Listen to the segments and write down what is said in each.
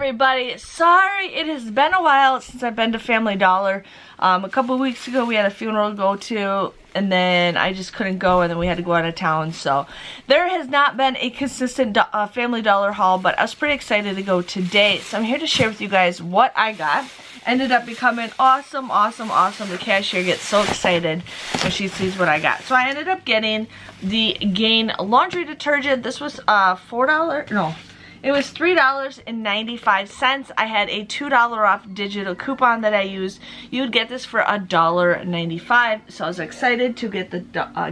everybody? Sorry, it has been a while since I've been to Family Dollar. A couple weeks ago we had a funeral to go to, and then I just couldn't go, and then we had to go out of town. So there has not been a consistent Family Dollar haul, but I was pretty excited to go today. So I'm here to share with you guys what I got. Ended up becoming awesome, awesome, awesome. The cashier gets so excited when she sees what I got. So I ended up getting the Gain laundry detergent. This was $4, no. It was $3.95. I had a $2 off digital coupon that I used. You would get this for $1.95. So I was excited to get the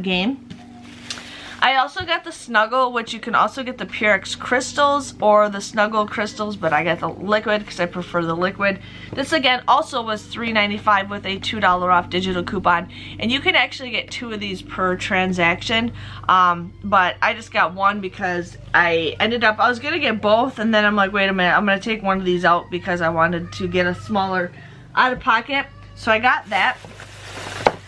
Gain. I also got the Snuggle, which you can also get the Purex crystals or the Snuggle crystals, but I got the liquid because I prefer the liquid. This again also was $3.95 with a $2 off digital coupon, and you can actually get 2 of these per transaction, but I just got one because I was gonna get both, and then I'm like, wait a minute, I'm gonna take one of these out because I wanted to get a smaller out of pocket, so I got that.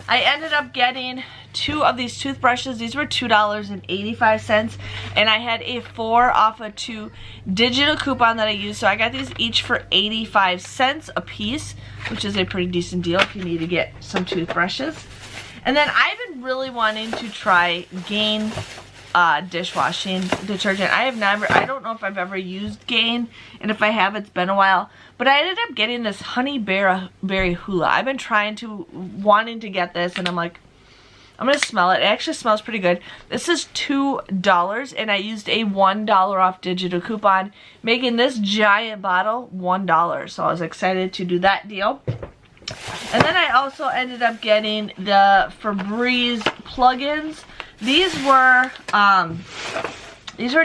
I ended up getting 2 of these toothbrushes. These were $2.85, and I had a 4 off of 2 digital coupon that I used, so I got these each for 85 cents a piece, which is a pretty decent deal if you need to get some toothbrushes. And then I've been really wanting to try Gain dishwashing detergent. I don't know if I've ever used Gain, and if I have, it's been a while. But I ended up getting this honey berry hula. I've been wanting to get this, and I'm like, I'm gonna smell it. It actually smells pretty good. This is $2, and I used a $1 off digital coupon, making this giant bottle $1. So I was excited to do that deal. And then I also ended up getting the Febreeze plugins. These were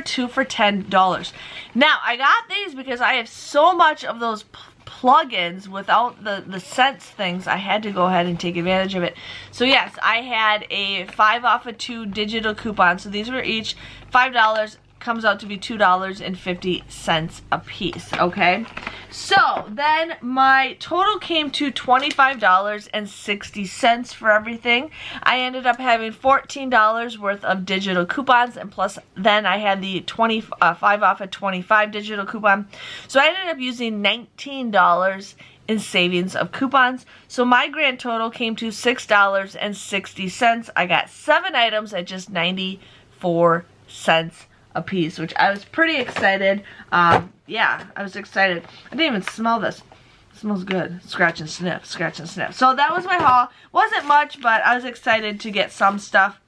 2 for $10. Now I got these because I have so much of those plugins without the scents things. I had to go ahead and take advantage of it. So yes, I had a 5 off of 2 digital coupons. So these were each $5. Comes out to be $2.50 a piece. Okay, so then my total came to $25.60 for everything. I ended up having $14 worth of digital coupons, and plus then I had the 5 off of 25 digital coupon. So I ended up using $19 in savings of coupons. So my grand total came to $6.60. I got 7 items at just 94 cents a piece, which I was pretty excited. Yeah, I was excited. I didn't even smell this. It smells good. Scratch and sniff, scratch and sniff. So that was my haul. Wasn't much, but I was excited to get some stuff.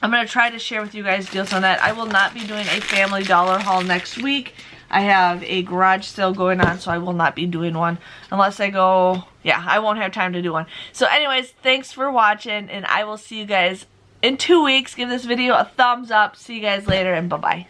I'm going to try to share with you guys deals on that. I will not be doing a Family Dollar haul next week. I have a garage sale going on, so I will not be doing one unless I go, yeah, I won't have time to do one. So anyways, thanks for watching, and I will see you guys in 2 weeks. Give this video a thumbs up. See you guys later, and bye-bye.